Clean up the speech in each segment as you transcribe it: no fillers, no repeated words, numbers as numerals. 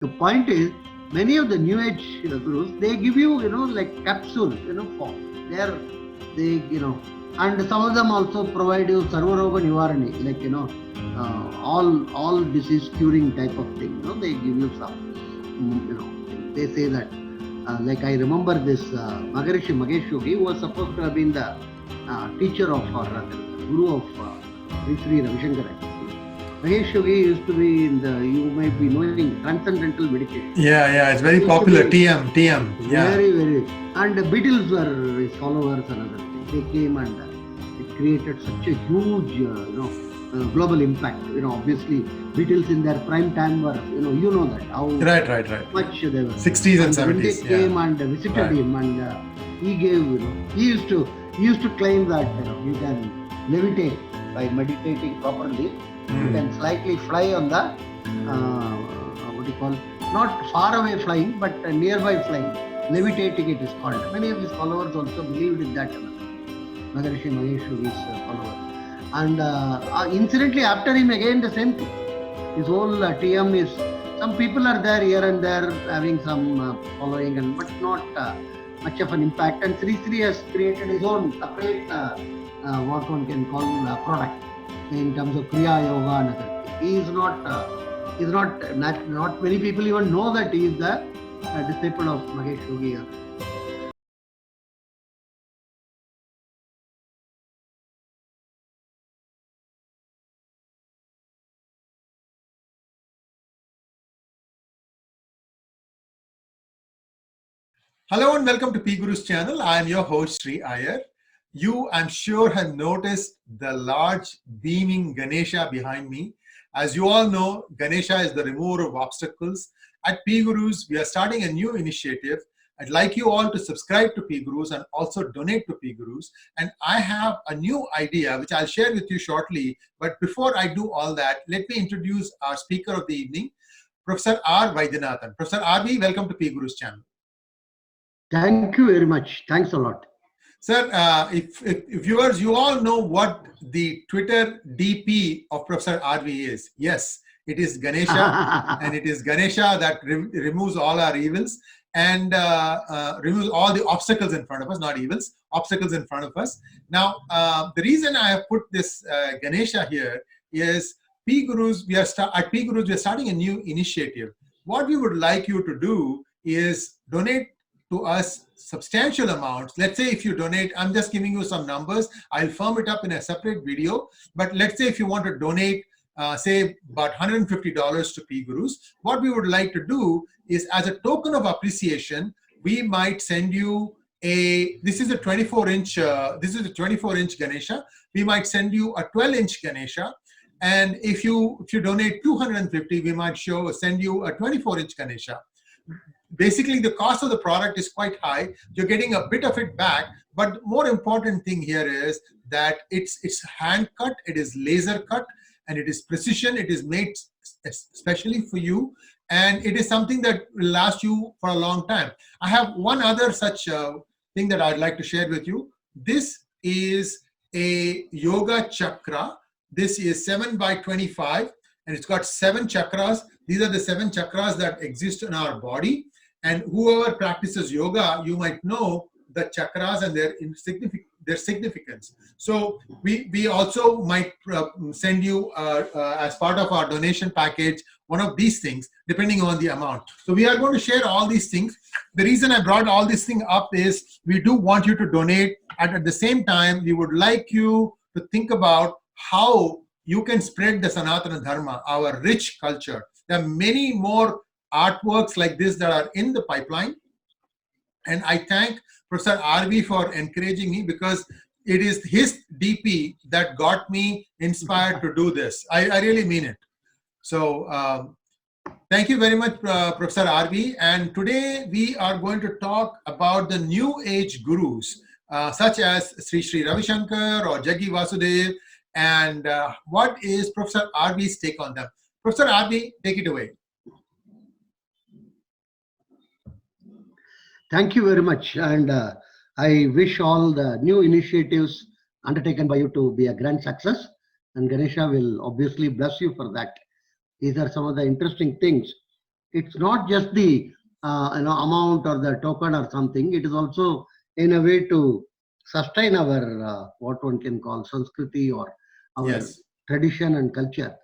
The point is, many of the new age gurus, they give you, like capsule, form. And some of them also provide you sarvaroga nivarani, like, all disease curing type of thing. They give you some, they say that, like I remember this Maharishi Mahesh Yogi was supposed to have been the teacher of, or rather, guru of Sri Ravi Shankar. Mahesh Yogi used to be in the, you might be knowing, transcendental meditation. Yeah, it's very popular. TM. Yeah. Very. And the Beatles were his followers and other things. They came and it created such a huge, global impact. Obviously, Beatles in their prime time were, you know that how right. much they were. 60s and 70s. When they came and visited him, and he gave, he used to claim that you can levitate by meditating properly. You can slightly fly on the, not far away flying, but nearby flying. Levitating it is called. Many of his followers also believed in that. Maharishi Mahesh Yogi's followers. And incidentally, after him again the same thing. His whole TM is, some people are there here and there having some following, but not much of an impact. And Sri has created his own separate, what one can call product in terms of Kriya Yoga and other things. He is not many people even know that he is the disciple of Mahesh Yogi. Hello and welcome to PGurus channel. I am your host Sri Iyer. You, I'm sure, have noticed the large beaming Ganesha behind me. As you all know, Ganesha is the remover of obstacles. At PGurus, we are starting a new initiative. I'd like you all to subscribe to PGurus and also donate to PGurus. And I have a new idea, which I'll share with you shortly. But before I do all that, let me introduce our speaker of the evening, Professor R Vaidyanathan. Professor RV, welcome to PGurus channel. Thank you very much. Thanks a lot. Sir, if viewers, you all know what the Twitter DP of Professor RV is. Yes, it is Ganesha, and it is Ganesha that removes all our evils and removes all the obstacles in front of us, not evils, obstacles in front of us. Now, the reason I have put this Ganesha here is PGurus, at PGurus, we are starting a new initiative. What we would like you to do is donate to us substantial amounts. Let's say if you donate, I'm just giving you some numbers, I'll firm it up in a separate video, but let's say if you want to donate, say about $150 to PGurus, what we would like to do is, as a token of appreciation, we might send you this is a 24-inch Ganesha. We might send you a 12-inch Ganesha. And if you donate 250, we might send you a 24-inch Ganesha. Basically, the cost of the product is quite high. You're getting a bit of it back, but more important thing here is that it's hand cut, it is laser cut, and it is precision. It is made especially for you, and it is something that will last you for a long time. I have one other such thing that I'd like to share with you. This is a yoga chakra. This is 7 by 25, and it's got 7 chakras. These are the 7 chakras that exist in our body. And whoever practices yoga, you might know the chakras and their significance. So we also might send you, as part of our donation package, one of these things, depending on the amount. So we are going to share all these things. The reason I brought all these things up is we do want you to donate. And at the same time, we would like you to think about how you can spread the Sanatana Dharma, our rich culture. There are many more artworks like this that are in the pipeline. And I thank Professor RV for encouraging me, because it is his DP that got me inspired to do this. I really mean it. So thank you very much, Professor RV. And today we are going to talk about the new age gurus, such as Sri Ravi Shankar or Jaggi Vasudev. And what is Professor RV's take on them? Professor RV, take it away. Thank you very much. And I wish all the new initiatives undertaken by you to be a grand success. And Ganesha will obviously bless you for that. These are some of the interesting things. It's not just the amount or the token or something. It is also in a way to sustain our what one can call Sanskriti or our Yes. tradition and culture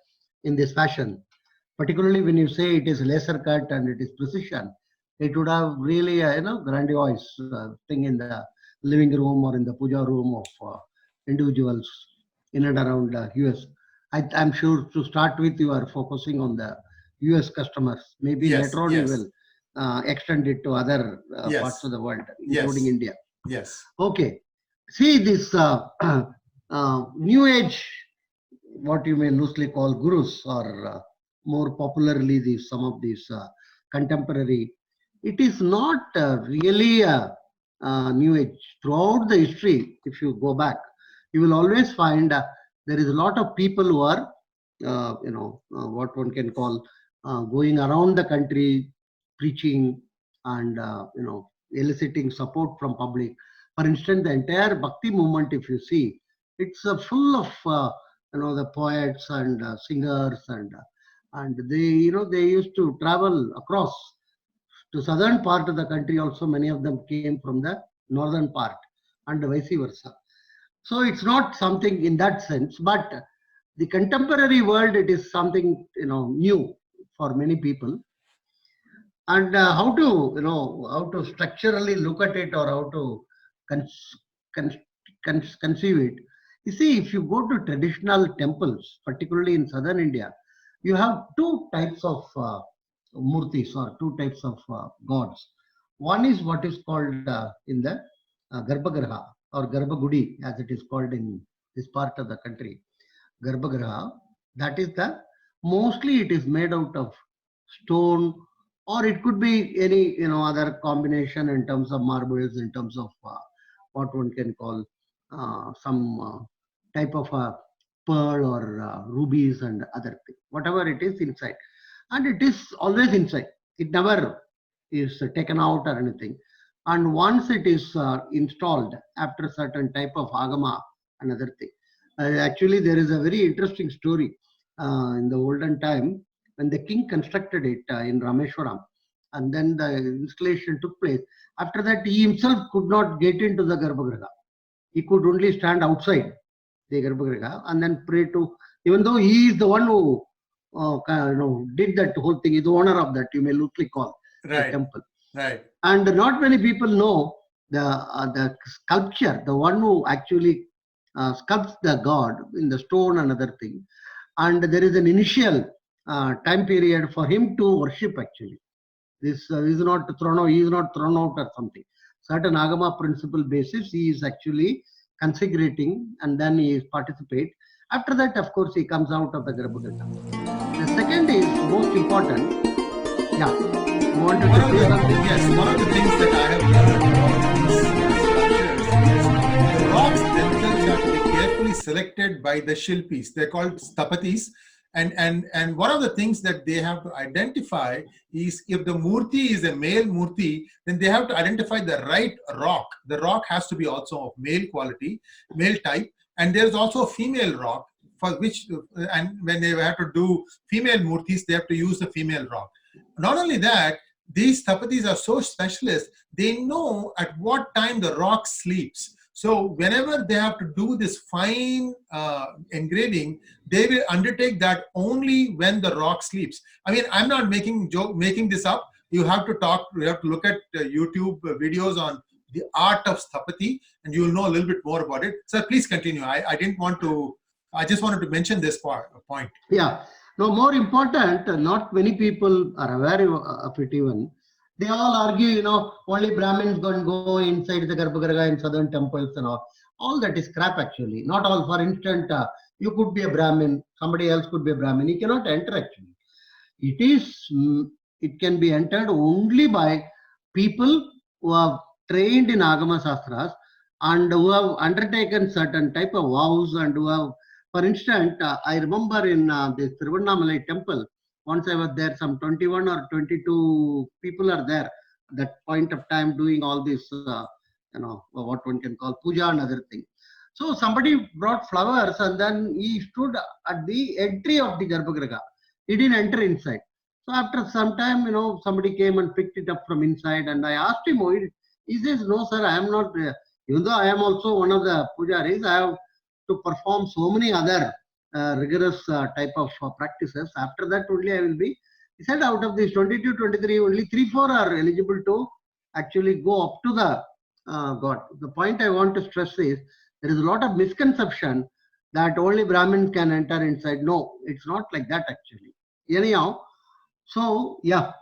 in this fashion. Particularly when you say it is laser cut and it is precision, it would have really a grandiose thing in the living room or in the puja room of individuals in and around US. I'm sure to start with you are focusing on the US customers. Maybe Yes. later on you Yes. will extend it to other parts Yes. of the world, including Yes. India. Yes. Okay. See this new age, what you may loosely call gurus, or more popularly some of these contemporary. It is not really a new age. Throughout the history, if you go back, you will always find there is a lot of people who are, what one can call going around the country preaching and eliciting support from public. For instance, the entire Bhakti movement, if you see, it's full of the poets and singers and they used to travel across to southern part of the country. Also, many of them came from the northern part and vice versa. So it's not something in that sense, but the contemporary world, it is something new for many people. And how to structurally look at it, or how to cons- cons- conceive it. You see, if you go to traditional temples, particularly in southern India, you have two types of murtis, or two types of gods. One is what is called in the garbhagriha, or garbhagudi as it is called in this part of the country. Garbhagriha, that is the mostly it is made out of stone, or it could be any other combination in terms of marbles, in terms of what one can call some type of pearl or rubies and other thing, whatever it is inside, and it is always inside. It never is taken out or anything. And once it is installed after a certain type of agama, another thing. Actually, there is a very interesting story in the olden time when the king constructed it in Rameshwaram, and then the installation took place. After that, he himself could not get into the Garbhagriha. He could only stand outside the Garbhagriha and then pray to, even though he is the one who did that whole thing, is the owner of that, you may loosely call the Right. temple. Right. And not many people know the sculpture, the one who actually sculpts the god in the stone and other thing. And there is an initial time period for him to worship actually. This is not thrown out, he is not thrown out or something. Certain Agama principle basis, he is actually consecrating and then he is participate. After that, of course, he comes out of the Garbhagriha. The second is most important. Yeah, you wanted to say something? Yes, one of the things that I have learned about these sculptures is the rocks themselves have to be carefully selected by the shilpis. They're called stapatis. And one of the things that they have to identify is, if the murti is a male murti, then they have to identify the right rock. The rock has to be also of male quality, male type, and there's also a female rock for which, and when they have to do female murtis, they have to use the female rock. Not only that, these tapatis are so specialist, they know at what time the rock sleeps. So whenever they have to do this fine engraving, they will undertake that only when the rock sleeps. I mean, I'm not making this up. You have to look at YouTube videos on the art of sthapati, and you will know a little bit more about it. So please continue. I just wanted to mention this point. Yeah. No, more important, not many people are aware of it even. They all argue, only Brahmins can go inside the Garbhagriha in southern temples and all. All that is crap actually. Not all. For instance, you could be a Brahmin, somebody else could be a Brahmin. You cannot enter actually. It can be entered only by people who have trained in Agama Sastras and who have undertaken certain type of vows, and who have, for instance, I remember in this Tiruvannamalai temple, once I was there, some 21 or 22 people are there at that point of time doing all this, what one can call puja and other thing. So somebody brought flowers and then he stood at the entry of the Garbhagriha. He didn't enter inside. So after some time, somebody came and picked it up from inside, and I asked him, he says, no, sir, I am not, even though I am also one of the pujaris, I have to perform so many other rigorous type of practices. After that only I will be. He said out of these 22, 23, only 3, 4 are eligible to actually go up to the God. The point I want to stress is there is a lot of misconception that only Brahmin can enter inside. No, it's not like that actually. Anyhow, so yeah,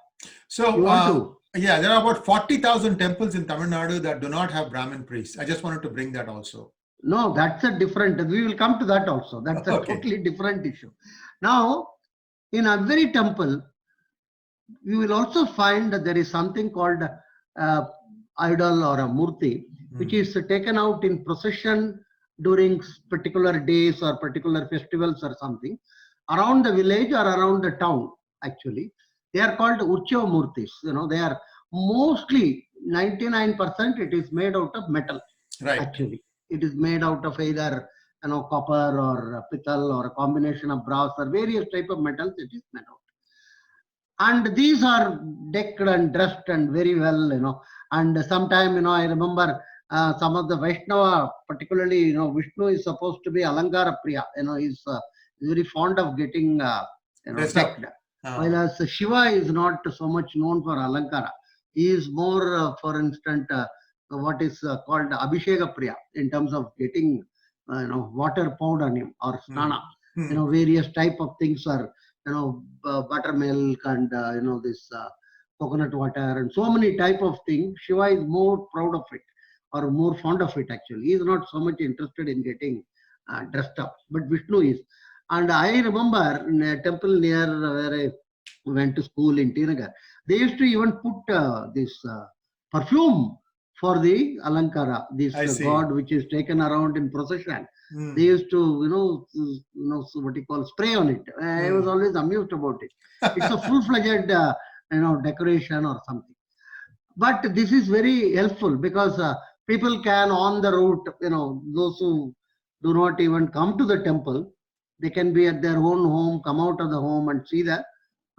So you want to. yeah, there are about 40,000 temples in Tamil Nadu that do not have Brahmin priests. I just wanted to bring that also. No, that's a different. We will come to that also. That's a totally different issue. Now, in every temple, you will also find that there is something called idol or a murti, which is taken out in procession during particular days or particular festivals or something around the village or around the town. Actually, they are called Urchava murtis. They are mostly 99%. It is made out of metal. Right. Actually, it is made out of either copper or pital or a combination of brass or various type of metals. It is made out. And these are decked and dressed and very well, and sometime, I remember some of the Vaishnava, particularly, Vishnu is supposed to be Alankara Priya, he's very fond of getting, decked. Whereas Shiva is not so much known for Alankara. He is more, for instance, what is called Abhisheka Priya in terms of getting, water poured on him or snana. Various type of things are, buttermilk and this coconut water and so many type of things. Shiva is more proud of it or more fond of it actually. He is not so much interested in getting dressed up, but Vishnu is. And I remember in a temple near where I went to school in Tinagar, they used to even put this perfume for the Alankara, this god which is taken around in procession. They used to, what you call spray on it. I was always amused about it. It's a full-fledged, decoration or something. But this is very helpful because people can on the route, those who do not even come to the temple, they can be at their own home, come out of the home and see the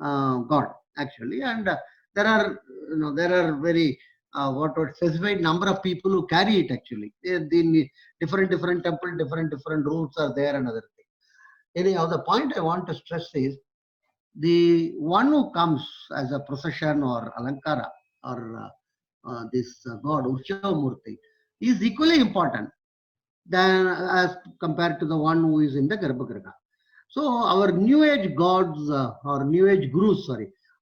god actually. And there are very what specified number of people who carry it actually. The different temple, different rules are there and other thing. Anyhow, the point I want to stress is the one who comes as a procession or Alankara or this god Urchava Murti is equally important than as compared to the one who is in the Garbhagriha. So our new age gods or new age gurus,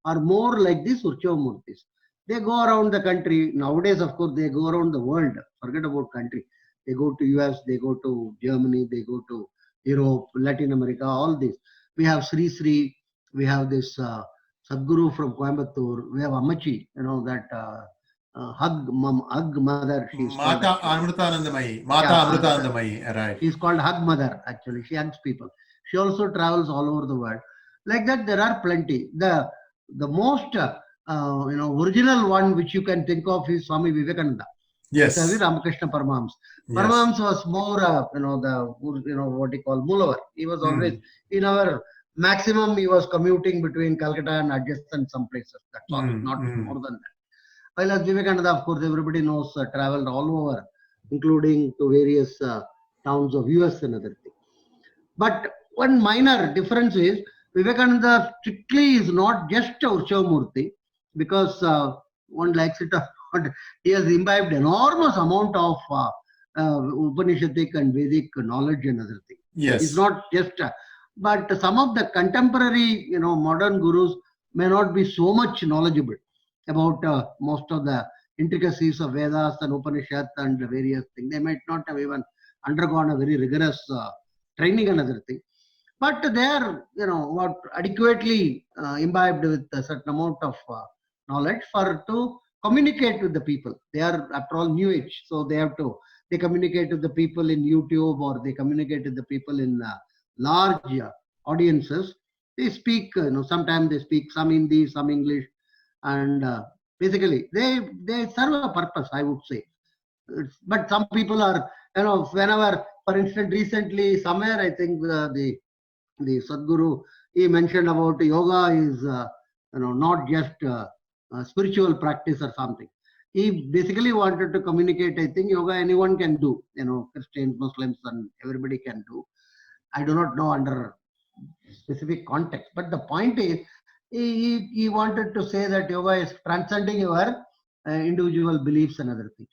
are more like this Urchava Murtis. They go around the country. Nowadays, of course, they go around the world. Forget about country. They go to US, they go to Germany, they go to Europe, Latin America, all this. We have Sri Sri, we have this Sadguru from Coimbatore, we have Amachi, that hug mother. She's Mata Amrutanandamayi. Right. She's called hug mother, actually. She hugs people. She also travels all over the world. Like that, there are plenty. The most original one which you can think of is Swami Vivekananda. Yes. Ramakrishna Paramahamsa. Paramahamsa was more, what you call Mulava. He was always, in our maximum, he was commuting between Calcutta and adjacent some places. That's all, not more than that. While as Vivekananda, of course, everybody knows, traveled all over, including to various towns of US and other things. But one minor difference is Vivekananda strictly is not just a Urchava Murti, because one likes it or not, he has imbibed enormous amount of Upanishadic and Vedic knowledge and other things. Yes. It's not just, but some of the contemporary, modern gurus may not be so much knowledgeable about most of the intricacies of Vedas and Upanishads and various things. They might not have even undergone a very rigorous training and other things. But they are, adequately imbibed with a certain amount of knowledge to communicate with the people. They are, after all, new age, so they communicate with the people in YouTube, or they communicate with the people in large audiences. They speak, sometimes they speak some Hindi, some English, and basically they serve a purpose, I would say. But some people are, whenever, for instance, recently somewhere I think the Sadguru, he mentioned about yoga is not just spiritual practice or something. He basically wanted to communicate, I think yoga anyone can do, Christians, Muslims, and everybody can do. I do not know under specific context, but the point is, he wanted to say that yoga is transcending your individual beliefs and other things.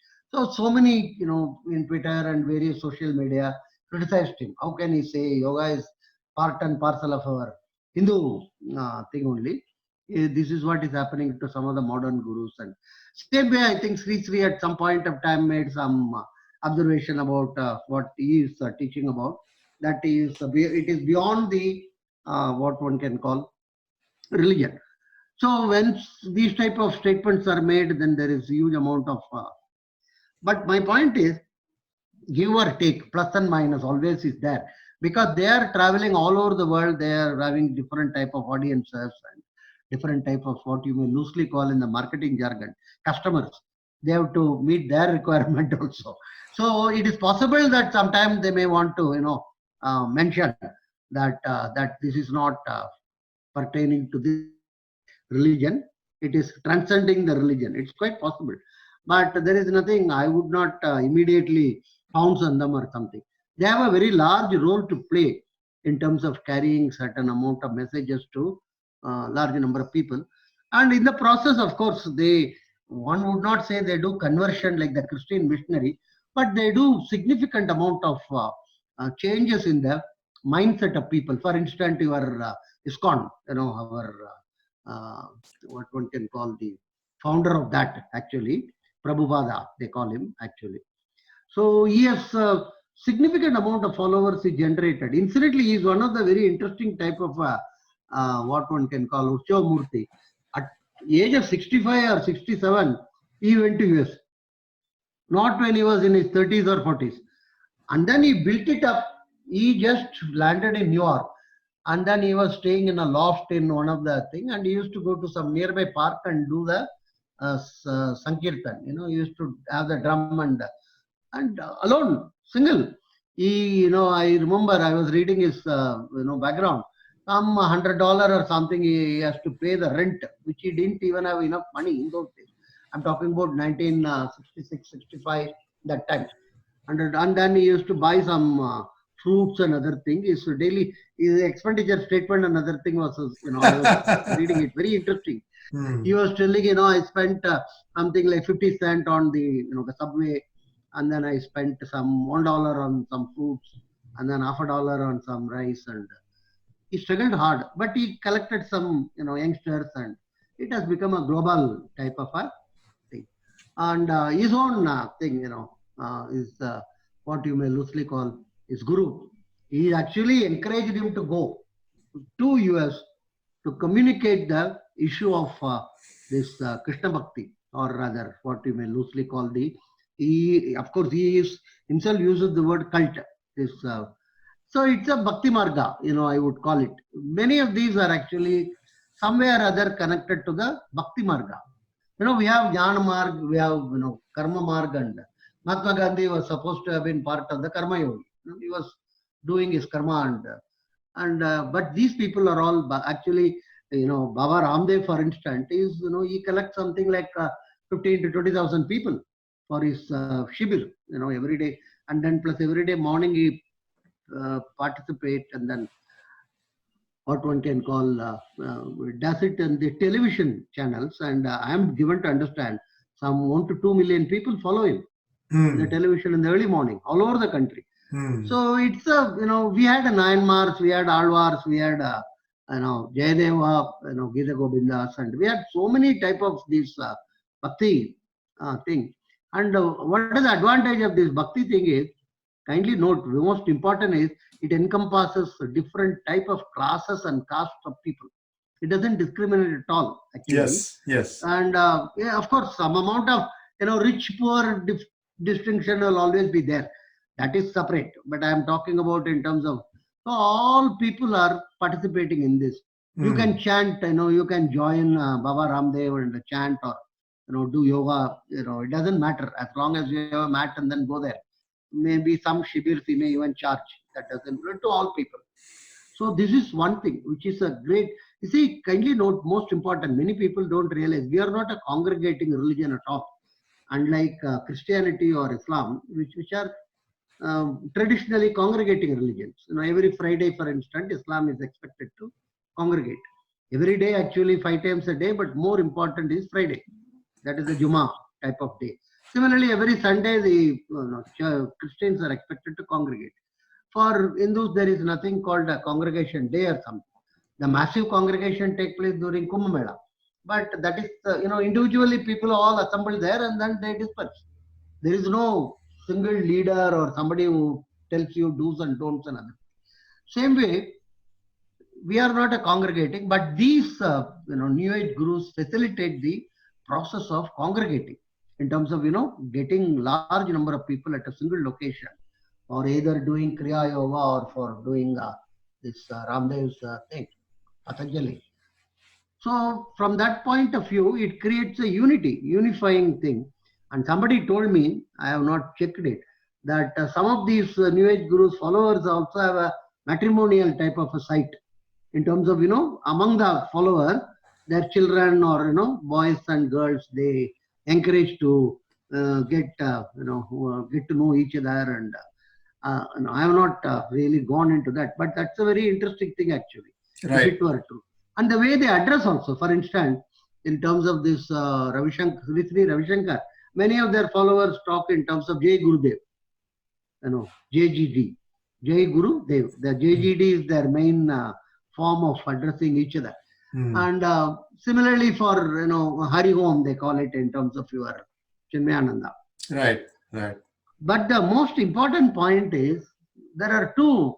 So many, in Twitter and various social media criticized him. How can he say yoga is part and parcel of our Hindu thing only? This is what is happening to some of the modern gurus. And same way, I think Sri Sri at some point of time made some observation about what he is teaching about. That is, it is beyond the what one can call religion. So when these type of statements are made, then there is huge amount of. But my point is, give or take, plus and minus always is there, because they are traveling all over the world. They are having different type of audiences and different type of what you may loosely call in the marketing jargon customers. They have to meet their requirement also. So it is possible that sometimes they may want to mention that that this is not pertaining to the religion. It is transcending the religion. It's quite possible, but there is nothing. I would not immediately pounce on them or something. They have a very large role to play in terms of carrying certain amount of messages to large number of people. And in the process, of course, one would not say they do conversion like the Christian missionary, but they do significant amount of changes in the mindset of people. For instance, your ISKCON, our what one can call the founder of that, actually, Prabhupada, they call him actually. So he has a significant amount of followers he generated. Incidentally, he is one of the very interesting type of what one can call Urchava Murti. At the age of 65 or 67, he went to US. Not when he was in his 30s or 40s. And then he built it up. He just landed in New York. And then he was staying in a loft in one of the thing. And he used to go to some nearby park and do the Sankirtan. He used to have the drum and alone, single. I remember I was reading his, background. Some $100 or something he has to pay the rent, which he didn't even have enough money in those days. I'm talking about 1966, 65, that time. And then he used to buy some fruits and other things. His expenditure statement and other thing was, I was reading it, very interesting. He was telling, I spent something like 50 cents on the subway, and then I spent some $1 on some fruits, and then $50 on some rice, and he struggled hard, but he collected some, youngsters, and it has become a global type of a thing. And his own thing, is what you may loosely call his guru. He actually encouraged him to go to US to communicate the issue of this Krishna Bhakti, or rather what you may loosely call of course, himself uses the word cult. So it's a Bhakti Marga, I would call it. Many of these are actually somewhere or other connected to the Bhakti Marga. We have Jnana Marg, we have, Karma Marg, and Mahatma Gandhi was supposed to have been part of the Karma Yogi. He was doing his karma, but these people are all actually, Baba Ramdev, for instance, he collects something like 15 to 20,000 people for his shibir, every day, and then plus every day morning he participate, and then what one can call does it in the television channels, and I am given to understand some 1 to 2 million people follow him in the television in the early morning all over the country. So it's we had a Nayanmars, we had Alvars, we had Jayadeva, Gita Govindas, and we had so many type of these bhakti thing. And what is the advantage of this bhakti thing is, kindly note, the most important is it encompasses different type of classes and castes of people. It doesn't discriminate at all, actually. Yes. And yeah, of course, some amount of rich poor distinction will always be there. That is separate. But I am talking about in terms of, so all people are participating in this. You can chant, you can join Baba Ramdev and chant, or do yoga. It doesn't matter as long as you have a mat and then go there. Maybe some shibirs he may even charge. That doesn't relate to all people. So this is one thing which is a great. You see, kindly note, most important, many people don't realize we are not a congregating religion at all. Unlike Christianity or Islam, which are traditionally congregating religions. Every Friday, for instance, Islam is expected to congregate. Every day, actually, 5 times a day, but more important is Friday. That is the Jummah type of day. Similarly, every Sunday, the Christians are expected to congregate. For Hindus, there is nothing called a congregation day or something. The massive congregation take place during Kumbh Mela. But that is, individually people all assemble there and then they disperse. There is no single leader or somebody who tells you do's and don'ts and other. Same way, we are not a congregating, but these New Age gurus facilitate the process of congregating in terms of getting large number of people at a single location, or either doing Kriya Yoga or for doing this Ramdev's thing, Patanjali. So from that point of view, it creates a unifying thing. And somebody told me, I have not checked it, that some of these New Age gurus followers also have a matrimonial type of a site in terms of, among the followers, their children or, boys and girls, they encourage to get to know each other. And I have not really gone into that, but that's a very interesting thing actually. Right. If it were true. And the way they address also, for instance, in terms of this Sri Ravi Shankar, many of their followers talk in terms of Jai Gurudev, JGD, Jai Guru Dev. The JGD is their main form of addressing each other. And similarly for, Hari Om, they call it in terms of your Chinmayananda. Right. But the most important point is, there are two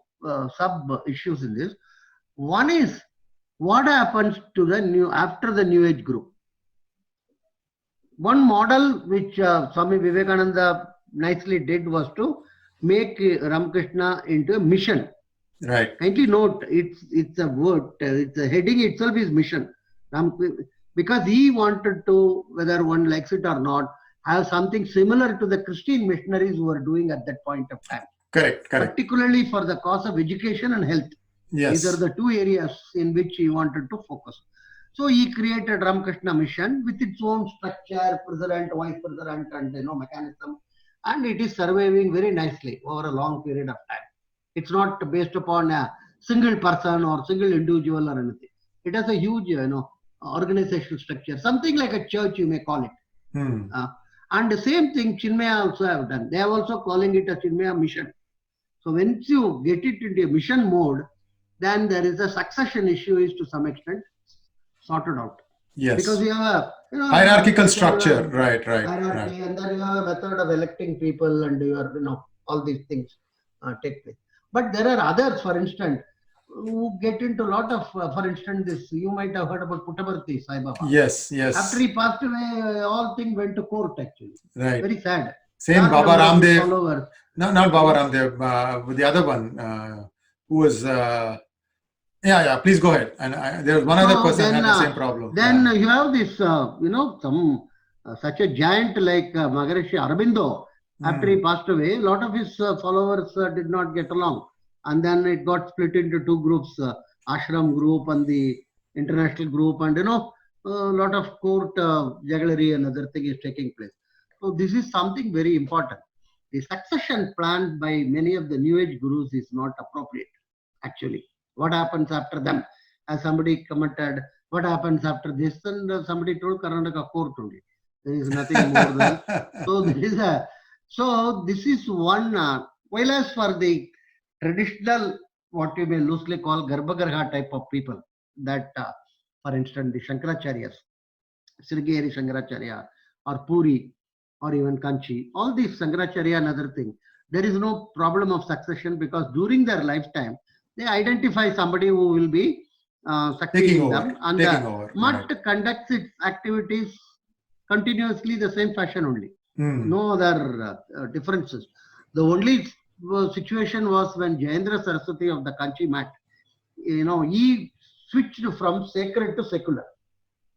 sub-issues in this. One is, what happens to after the New Age group? One model which Swami Vivekananda nicely did was to make Ramakrishna into a mission. Right. Kindly note, it's a word, it's a heading itself is mission. Because he wanted to, whether one likes it or not, have something similar to the Christian missionaries who were doing at that point of time. Correct. Particularly for the cause of education and health. Yes. These are the two areas in which he wanted to focus. So he created Ramakrishna Mission with its own structure, president, vice president, and mechanism, and it is surviving very nicely over a long period of time. It's not based upon a single person or single individual or anything. It has a huge, organizational structure, something like a church, you may call it. And the same thing Chinmaya also have done. They are also calling it a Chinmaya Mission. So once you get it into a mission mode, then there is a succession issue is to some extent sorted out. Yes. Because you have a hierarchical structure. Right. Hierarchy, and then you have a method of electing people, and you are, all these things take place. But there are others, for instance, who get into a lot of, for instance, this, you might have heard about Puttaparthi Sai Baba. Yes. After he passed away, all things went to court actually. Right. Very sad. Same Baba Ramdev. No, not Baba Ramdev. The other one who was. Please go ahead. And there was one other person had the same problem. Then you have this, some such a giant like Maharishi Aurobindo. After he passed away, a lot of his followers did not get along, and then it got split into two groups: ashram group and the international group, and a lot of court jugglery and other thing is taking place. So this is something very important. The succession planned by many of the New Age gurus is not appropriate. Actually, what happens after them? As somebody commented, what happens after this? And somebody told Karnataka court only. There is nothing more than. So this is one. While as for the traditional, what you may loosely call Garbhagarha type of people, that for instance the Shankaracharyas, Srigeri Shankaracharya, or Puri, or even Kanchi, all these Shankaracharya and other thing, there is no problem of succession because during their lifetime, they identify somebody who will be succeeding them, and the Mutt conducts its activities continuously the same fashion only. No other differences. The only situation was when Jayendra Saraswati of the Kanchi Mutt, he switched from sacred to secular.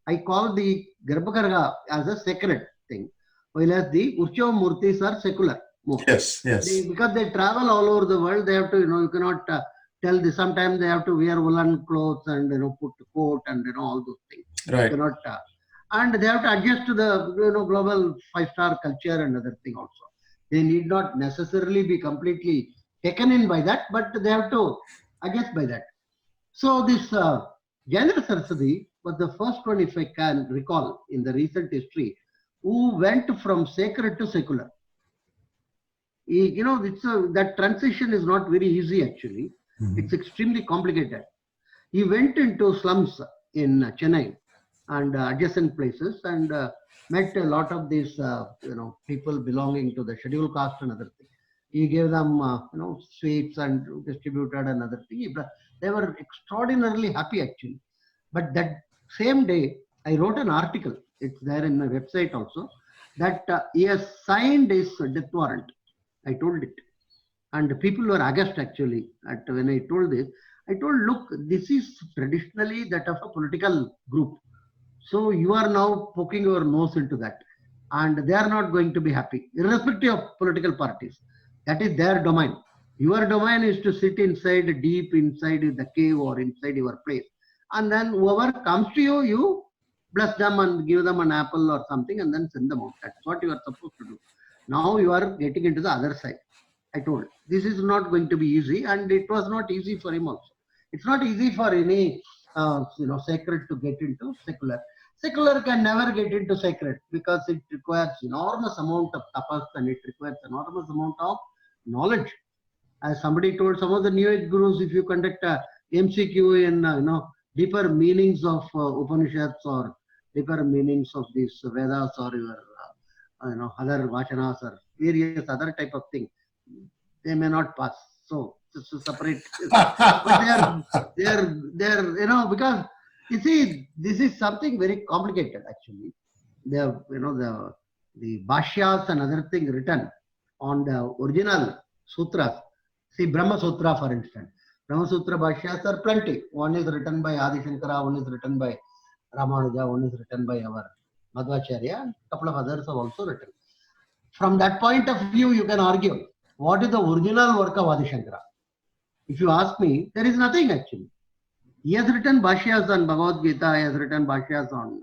I call the Garbhagarha as a sacred thing, while as the Urchava Murtis are secular. Yes. Because they travel all over the world, they have to, you cannot tell this. Sometimes they have to wear woolen clothes and put coat and all those things. Right. They cannot, and they have to adjust to the global 5-star culture and other thing also. They need not necessarily be completely taken in by that, but they have to adjust by that. So this Jnana Saraswati was the first one, if I can recall, in the recent history, who went from sacred to secular. That transition is not very easy actually. It's extremely complicated. He went into slums in Chennai and adjacent places and met a lot of these people belonging to the scheduled caste and other things. He gave them sweets and distributed another thing. They were extraordinarily happy actually. But that same day, I wrote an article. It's there in my website also, that he has signed his death warrant. I told it, and people were aghast actually when I told this. I told, look, this is traditionally that of a political group. So you are now poking your nose into that, and they are not going to be happy, irrespective of political parties. That is their domain. Your domain is to sit inside, deep inside the cave or inside your place. And then whoever comes to you, you bless them and give them an apple or something and then send them out. That's what you are supposed to do. Now you are getting into the other side. I told, this is not going to be easy, and it was not easy for him also. It's not easy for any sacred to get into secular. Secular can never get into sacred because it requires enormous amount of tapas and it requires enormous amount of knowledge. As somebody told, some of the New Age gurus, if you conduct a MCQ in deeper meanings of Upanishads or deeper meanings of these Vedas or your other vachanas or various other type of thing, they may not pass. So this is separate. But they're because you see, this is something very complicated actually. The bhashyas and other thing written on the original sutras. See, Brahma Sutra, for instance. Brahma Sutra bhashyas are plenty. One is written by Adi Shankara, one is written by Ramanuja, one is written by our Madhvacharya, and a couple of others have also written. From that point of view, you can argue what is the original work of Adi Shankara. If you ask me, there is nothing actually. He has written bhashyas on Bhagavad Gita, he has written bhashyas on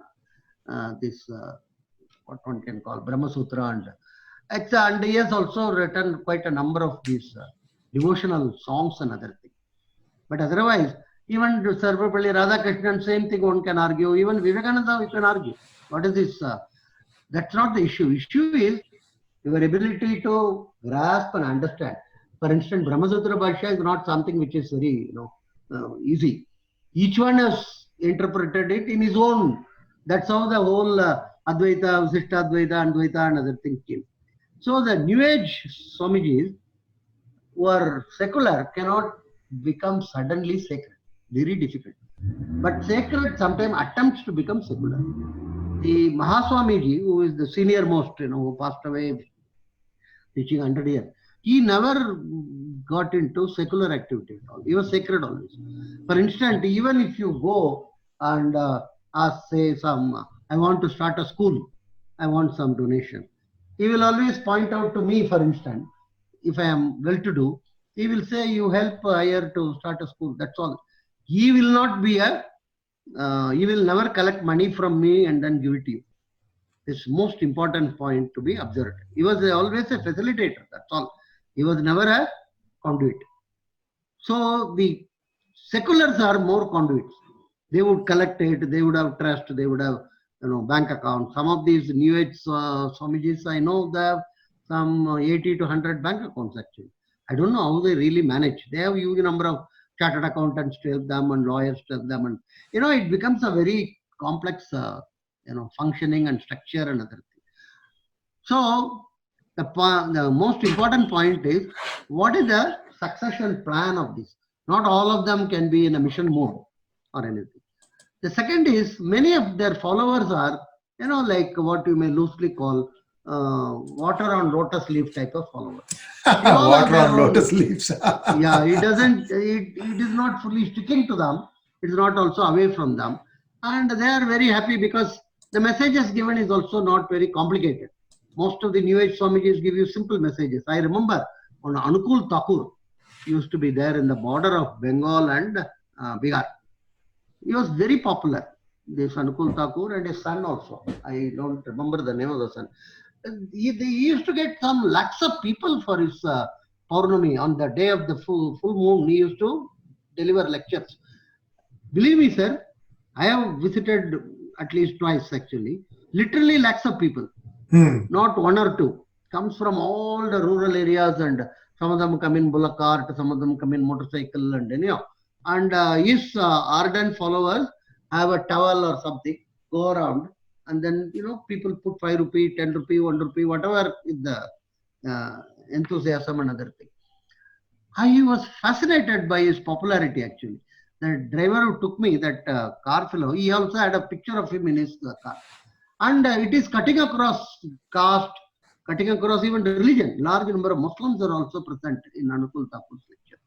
what one can call Brahma Sutra, and he has also written quite a number of these devotional songs and other things. But otherwise, even Sarvapalli Radhakrishnan, same thing one can argue. Even Vivekananda, we can argue. What is this? That's not the issue. Issue is your ability to grasp and understand. For instance, Brahma Sutra Bhashya is not something which is very easy. Each one has interpreted it in his own. That's how the whole Advaita, Visishta Advaita, Advaita and other things came. So the New Age Swamijis who are secular cannot become suddenly sacred. Very difficult. But sacred sometimes attempts to become secular. The Mahaswamiji, who is the senior most, who passed away teaching 100 years, he never got into secular activity at all. He was sacred always. For instance, even if you go and ask, say, I want to start a school, I want some donation, he will always point out to me, for instance, if I am well-to-do, he will say, you help hire to start a school, that's all. He will not be he will never collect money from me and then give it to you. This most important point to be observed. He was always a facilitator, that's all. He was never a conduit. So the seculars are more conduits. They would collect it, they would have trust, they would have bank accounts. Some of these New Age Swamijis, I know they have some 80 to 100 bank accounts actually. I don't know how they really manage. They have a huge number of chartered accountants to help them and lawyers to help them, and it becomes a very complex functioning and structure and other things. So the most important point is, what is the succession plan of this? Not all of them can be in a mission mode or anything. The second is, many of their followers are like what you may loosely call water on lotus leaf type of followers. Water on lotus leaves. Yeah, it is not fully sticking to them. It is not also away from them. And they are very happy because the messages given is also not very complicated. Most of the New Age Swamijis give you simple messages. I remember on Anukul Thakur, used to be there in the border of Bengal and Bihar. He was very popular. This Anukul Thakur and his son also. I don't remember the name of the son. He used to get some lakhs of people for his Paurnami on the day of the full moon. He used to deliver lectures. Believe me, sir, I have visited at least twice actually. Literally lakhs of people, not one or two. Comes from all the rural areas, and some of them come in bullock cart, some of them come in motorcycle, and and his ardent followers have a towel or something, go around, and then people put 5 rupee, 10 rupee, 1 rupee, whatever is the enthusiasm and other thing. I was fascinated by his popularity actually. The driver who took me, that car fellow, he also had a picture of him in his car. And it is cutting across caste, cutting across even religion. Large number of Muslims are also present in Anukul Thakur's lecture.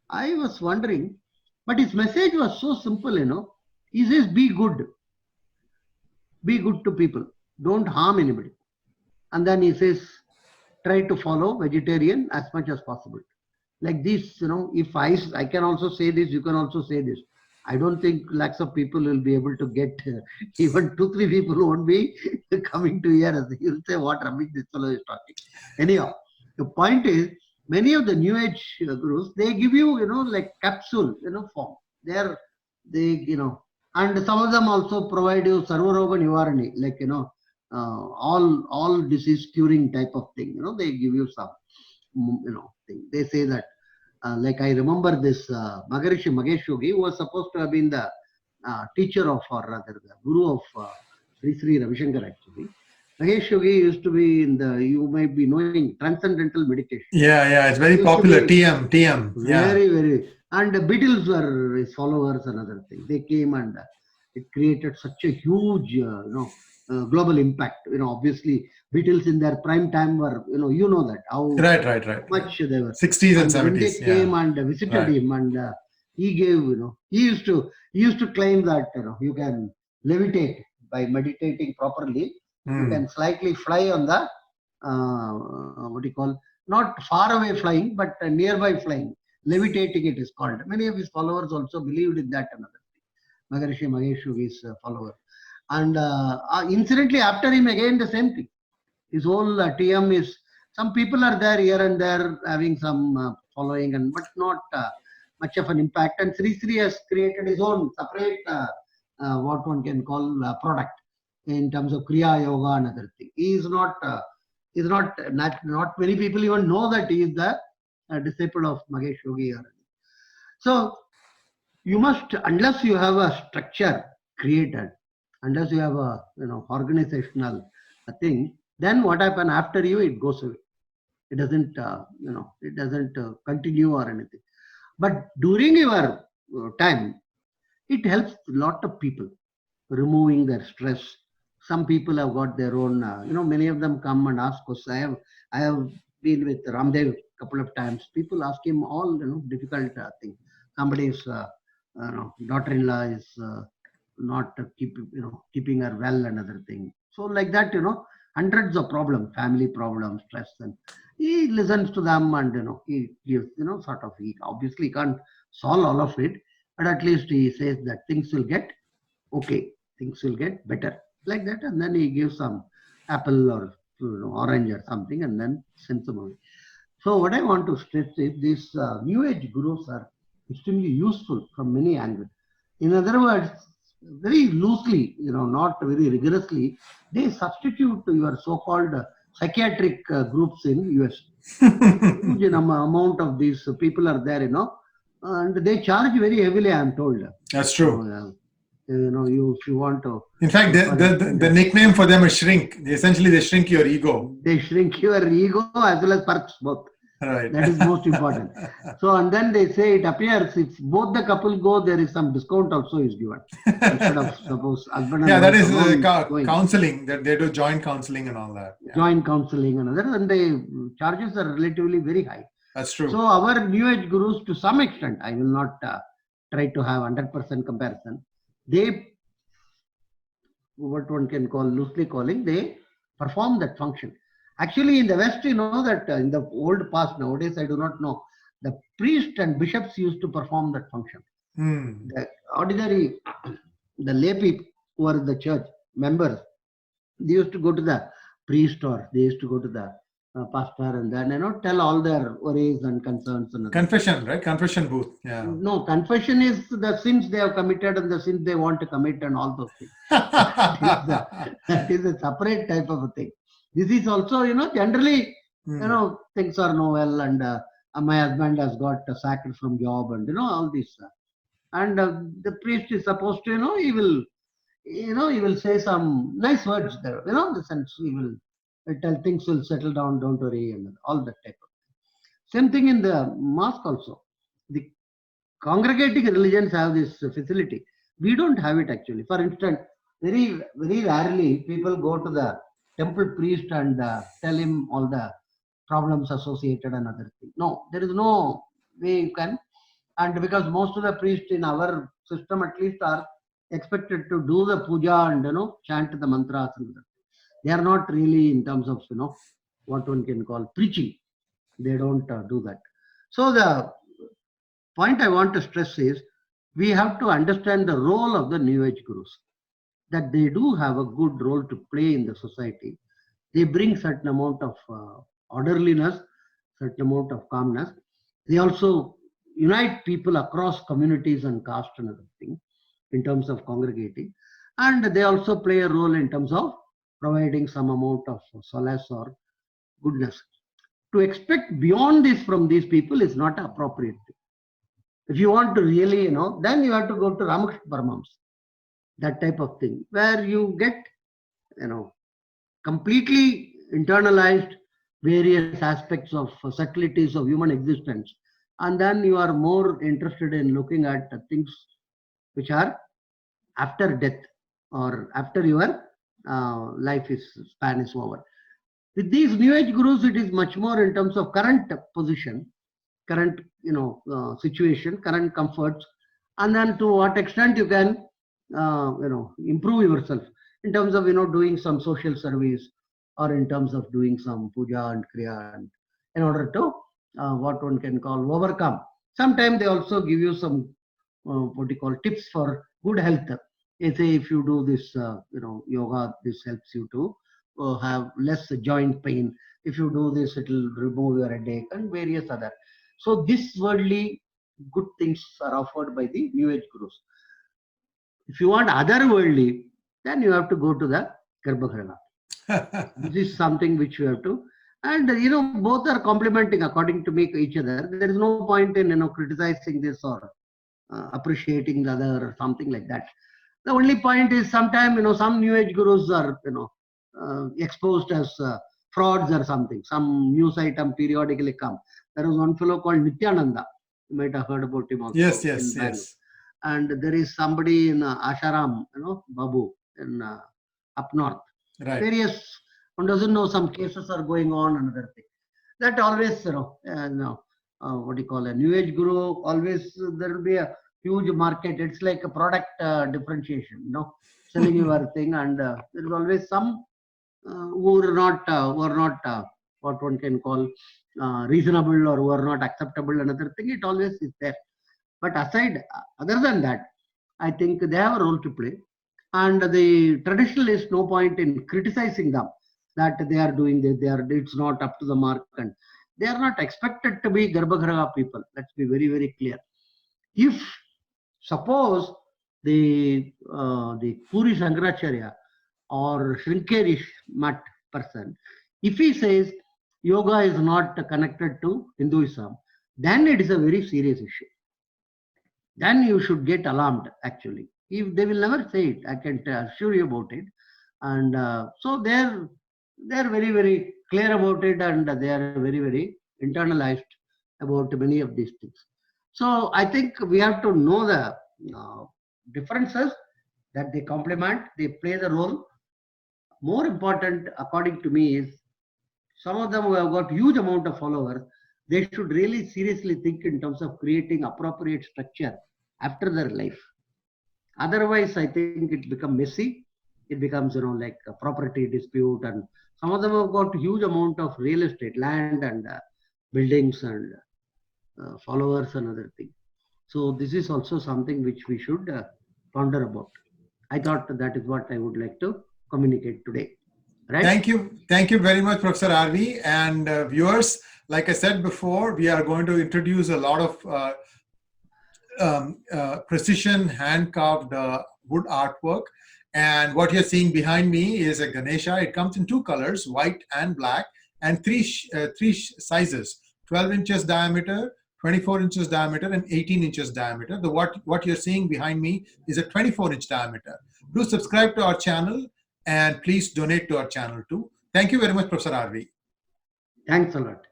I was wondering, but his message was so simple, He says, be good. Be good to people. Don't harm anybody. And then he says, try to follow vegetarian as much as possible. Like this, if I can also say this, you can also say this. I don't think lakhs of people will be able to get, even 2-3 people won't be coming to hear us. You'll say, what rubbish this fellow is talking. Anyhow, the point is, many of the new age gurus, they give you, like capsule, form. And some of them also provide you sarvaroga nivarani, like, all disease curing type of thing. They give you some, thing. They say that, like I remember this Maharishi Mahesh Yogi, who was supposed to have been the teacher of, or rather the guru of Sri Ravi Shankar actually. Mahesh Yogi used to be in you might be knowing, transcendental meditation. Yeah, it's very popular. TM. Very, very. And the Beatles were his followers and other things. They came and it created such a huge, global impact. Obviously, Beatles in their prime time were, that how right. much they were. 60s and 70s. When they came and visited him, and he gave, he used to claim that you can levitate by meditating properly. You can slightly fly on the not far away flying, but nearby flying. Levitating it is called. Many of his followers also believed in that. Another thing, Maharishi Mahesh Yogi's follower. And incidentally, after him again the same thing. His whole TM is, some people are there here and there having some following, but not much of an impact. And Sri has created his own separate, what one can call product in terms of Kriya Yoga and other thing. He is not many people even know that he is the disciple of Mahesh Yogi. So you must, unless you have a structure created, unless you have a organizational thing, then what happens after you, it goes away. It doesn't continue or anything. But during your time, it helps a lot of people removing their stress. Some people have got their own, many of them come and ask us. I have been with Ramdev a couple of times. People ask him all, difficult things. Somebody's, daughter-in-law is not keeping her well and other thing. So like that, hundreds of problems, family problems, stress, and he listens to them and, he gives, he obviously can't solve all of it, but at least he says that things will get okay, things will get better. Like that, and then he gives some apple or orange or something, and then sends them away. So what I want to stress is these new age gurus are extremely useful from many angles. In other words, very loosely, not very rigorously, they substitute your so-called psychiatric groups in US. Huge amount of these people are there, and they charge very heavily, I am told. That's true. So, if you want to. In fact, the nickname for them is shrink. Essentially, they shrink your ego. They shrink your ego as well as perks both. Right. That is most important. So, and then they say it appears if both the couple go, there is some discount also is given. Instead of suppose husband and wife. That is counseling. That they do joint counseling and all that. Yeah. Joint counseling and other, and the charges are relatively very high. That's true. So our new age gurus, to some extent, I will not try to have 100% comparison. They, what one can call loosely calling, they perform that function. Actually, in the West, that in the old past, nowadays I do not know, The priest and bishops used to perform that function. The ordinary, the lay people who are the church members, they used to go to the priest or they used to go to the pastor and then tell all their worries and concerns and confession, right? Confession booth. Yeah. No, confession is the sins they have committed and the sins they want to commit and all those things. That is a separate type of a thing. This is also, generally, things are no well and my husband has got sacked from job and all this. And the priest is supposed to, he will say some nice words there, the sense he will tell things will settle down, don't worry, and all that type of thing. Same thing in the mosque also. The congregating religions have this facility. We don't have it actually. For instance, very, very rarely people go to the temple priest and tell him all the problems associated and other things. No, there is no way you can. And because most of the priests in our system at least are expected to do the puja and chant the mantras and they are not really in terms of what one can call preaching. They don't do that. So the point I want to stress is we have to understand the role of the New Age gurus, that they do have a good role to play in the society. They bring certain amount of orderliness, certain amount of calmness. They also unite people across communities and caste and other things in terms of congregating. And they also play a role in terms of providing some amount of solace or goodness. To expect beyond this from these people is not appropriate. If you want to really, then you have to go to Ramakrishna Paramahams, that type of thing, where you get, completely internalized various aspects of subtleties of human existence. And then you are more interested in looking at things which are after death or after your life span is over. With these New Age gurus, it is much more in terms of current position, current situation, current comforts, and then to what extent you can improve yourself in terms of doing some social service or in terms of doing some puja and kriya and in order to what one can call overcome. Sometimes they also give you some what you call tips for good health. They say if you do this yoga, this helps you to have less joint pain. If you do this, it will remove your headache and various other. So this worldly good things are offered by the New Age gurus. If you want otherworldly, then you have to go to the Garbhagriha. This is something which you have to, and both are complementing according to me each other. There is no point in criticizing this or appreciating the other or something like that. The only point is sometimes some New Age gurus are exposed as frauds or something. Some news item periodically come. There was one fellow called Nityananda. You might have heard about him also. Yes. And there is somebody in Asharam, Babu, in up north. Right. Various, one doesn't know, some cases are going on, another thing. That always, what do you call a New Age guru, always there will be a huge market. It's like a product differentiation, selling your thing, and there is always some who are not what one can call reasonable or who are not acceptable, another thing. It always is there. But other than that, I think they have a role to play. And the traditionalists, no point in criticizing them that they are doing this, it's not up to the mark, and they are not expected to be Garbhagriha people. Let's be very, very clear. If suppose the Puri Shankaracharya or Shrinkerish Mat person, if he says yoga is not connected to Hinduism, then it is a very serious issue. Then you should get alarmed actually. If they will never say it, I can assure you about it. And so they're very, very clear about it, and they are very, very internalized about many of these things. So I think we have to know the differences, that they complement, they play the role. More important, according to me, is some of them who have got huge amount of followers, they should really seriously think in terms of creating appropriate structure after their life. Otherwise, I think it becomes messy. It becomes, like a property dispute, and some of them have got huge amount of real estate, land and buildings, and followers and other thing. So this is also something which we should ponder about. I thought that is what I would like to communicate today. Right? Thank you very much, Professor RV, and viewers. Like I said before, we are going to introduce a lot of precision hand-carved wood artwork. And what you're seeing behind me is a Ganesha. It comes in two colors, white and black, and three sizes: 12 inches diameter, 24 inches diameter, and 18 inches diameter. What you're seeing behind me is a 24-inch diameter. Do subscribe to our channel, and please donate to our channel too. Thank you very much, Professor RV. Thanks a lot.